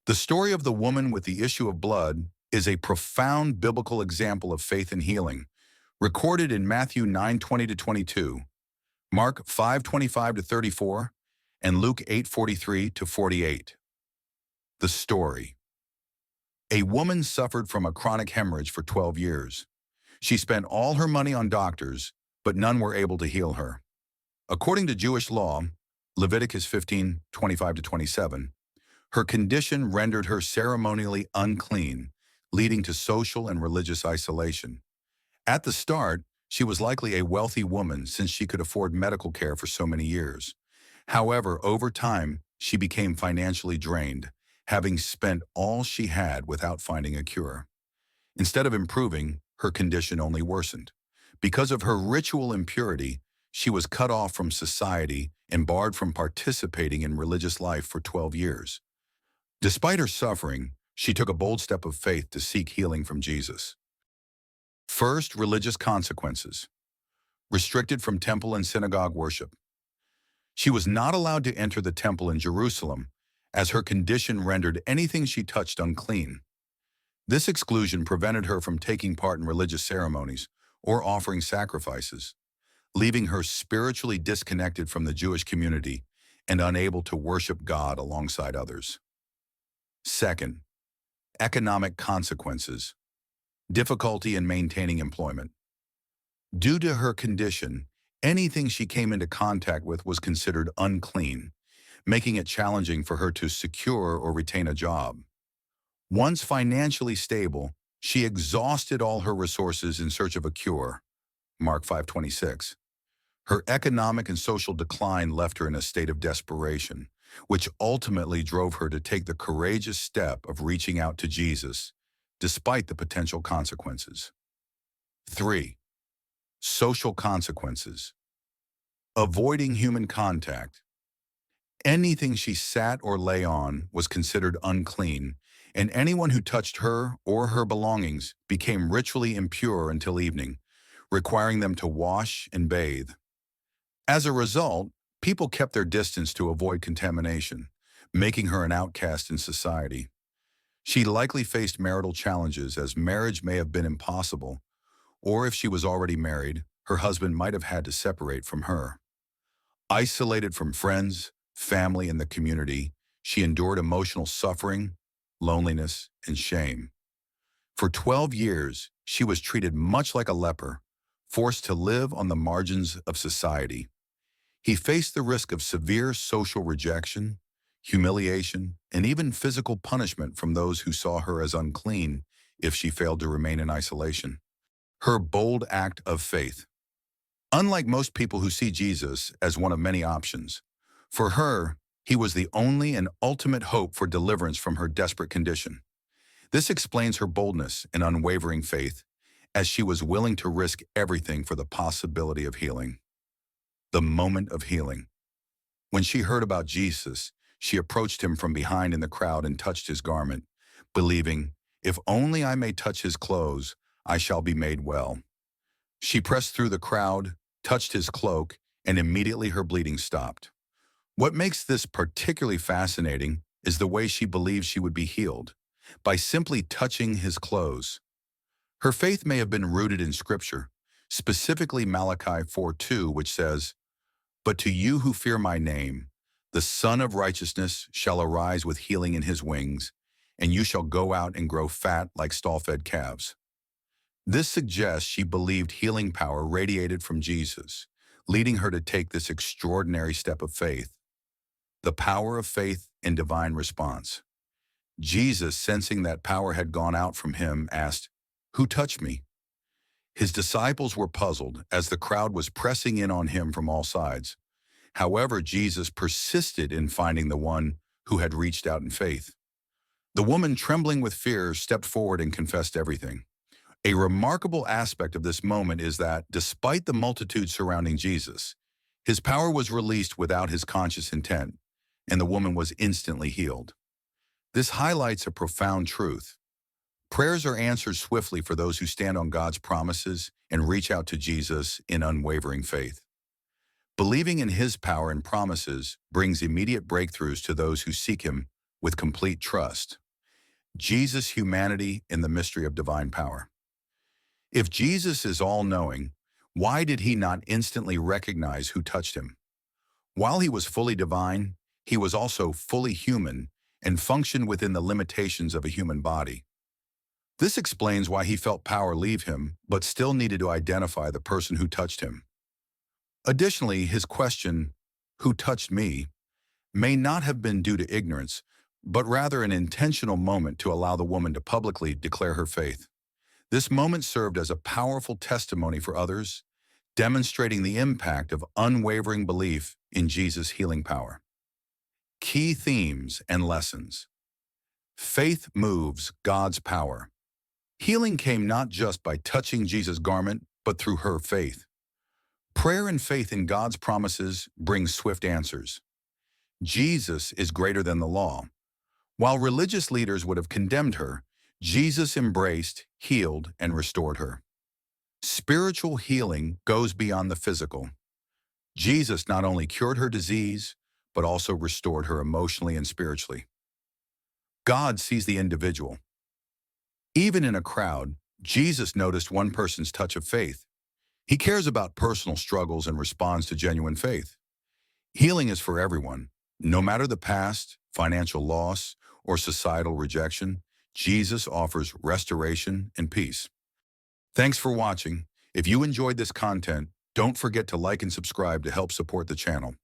The story of the woman with the issue of blood is a profound biblical example of faith and healing, recorded in Matthew 9:20-22, Mark 5:25-34, and Luke 8:43-48. The story. A woman suffered from a chronic hemorrhage for 12 years. She spent all her money on doctors, but none were able to heal her. According to Jewish law, Leviticus 15:25-27, her condition rendered her ceremonially unclean, leading to social and religious isolation. At the start, she was likely a wealthy woman since she could afford medical care for so many years. However, over time, she became financially drained, having spent all she had without finding a cure. Instead of improving, her condition only worsened. Because of her ritual impurity, she was cut off from society and barred from participating in religious life for 12 years. Despite her suffering, she took a bold step of faith to seek healing from Jesus. First, religious consequences. Restricted from temple and synagogue worship. She was not allowed to enter the temple in Jerusalem, as her condition rendered anything she touched unclean. This exclusion prevented her from taking part in religious ceremonies or offering sacrifices, leaving her spiritually disconnected from the Jewish community and unable to worship God alongside others. Second, economic consequences. Difficulty in maintaining employment. Due to her condition, anything she came into contact with was considered unclean, making it challenging for her to secure or retain a job. Once financially stable, she exhausted all her resources in search of a cure. Mark 5:26. Her economic and social decline left her in a state of desperation, which ultimately drove her to take the courageous step of reaching out to Jesus, despite the potential consequences. 3. Social consequences. Avoiding human contact. Anything she sat or lay on was considered unclean, and anyone who touched her or her belongings became ritually impure until evening, requiring them to wash and bathe. As a result, people kept their distance to avoid contamination, making her an outcast in society. She likely faced marital challenges, as marriage may have been impossible, or if she was already married, her husband might have had to separate from her. Isolated from friends, family, and the community, she endured emotional suffering, loneliness, and shame. For 12 years, she was treated much like a leper, forced to live on the margins of society. He faced the risk of severe social rejection, humiliation, and even physical punishment from those who saw her as unclean if she failed to remain in isolation. Her bold act of faith. Unlike most people who see Jesus as one of many options, for her, he was the only and ultimate hope for deliverance from her desperate condition. This explains her boldness and unwavering faith, as she was willing to risk everything for the possibility of healing. The moment of healing. When she heard about Jesus, she approached him from behind in the crowd and touched his garment, believing, "If only I may touch his clothes, I shall be made well." She pressed through the crowd, touched his cloak, and immediately her bleeding stopped. What makes this particularly fascinating is the way she believed she would be healed, by simply touching his clothes. Her faith may have been rooted in Scripture, specifically Malachi 4:2, which says, "But to you who fear my name, the Son of Righteousness shall arise with healing in his wings, and you shall go out and grow fat like stall-fed calves." This suggests she believed healing power radiated from Jesus, leading her to take this extraordinary step of faith. The power of faith and divine response. Jesus, sensing that power had gone out from him, asked, "Who touched me?" His disciples were puzzled as the crowd was pressing in on him from all sides. However, Jesus persisted in finding the one who had reached out in faith. The woman, trembling with fear, stepped forward and confessed everything. A remarkable aspect of this moment is that, despite the multitude surrounding Jesus, his power was released without his conscious intent, and the woman was instantly healed. This highlights a profound truth. Prayers are answered swiftly for those who stand on God's promises and reach out to Jesus in unwavering faith. Believing in his power and promises brings immediate breakthroughs to those who seek him with complete trust. Jesus' humanity in the mystery of divine power. If Jesus is all-knowing, why did he not instantly recognize who touched him? While he was fully divine, he was also fully human and functioned within the limitations of a human body. This explains why he felt power leave him, but still needed to identify the person who touched him. Additionally, his question, "Who touched me?" may not have been due to ignorance, but rather an intentional moment to allow the woman to publicly declare her faith. This moment served as a powerful testimony for others, demonstrating the impact of unwavering belief in Jesus' healing power. Key themes and lessons. Faith moves God's power. Healing came not just by touching Jesus' garment, but through her faith. Prayer and faith in God's promises bring swift answers. Jesus is greater than the law. While religious leaders would have condemned her, Jesus embraced, healed, and restored her. Spiritual healing goes beyond the physical. Jesus not only cured her disease, but also restored her emotionally and spiritually. God sees the individual. Even in a crowd, Jesus noticed one person's touch of faith. He cares about personal struggles and responds to genuine faith. Healing is for everyone. No matter the past, financial loss, or societal rejection, Jesus offers restoration and peace. Thanks for watching. If you enjoyed this content, don't forget to like and subscribe to help support the channel.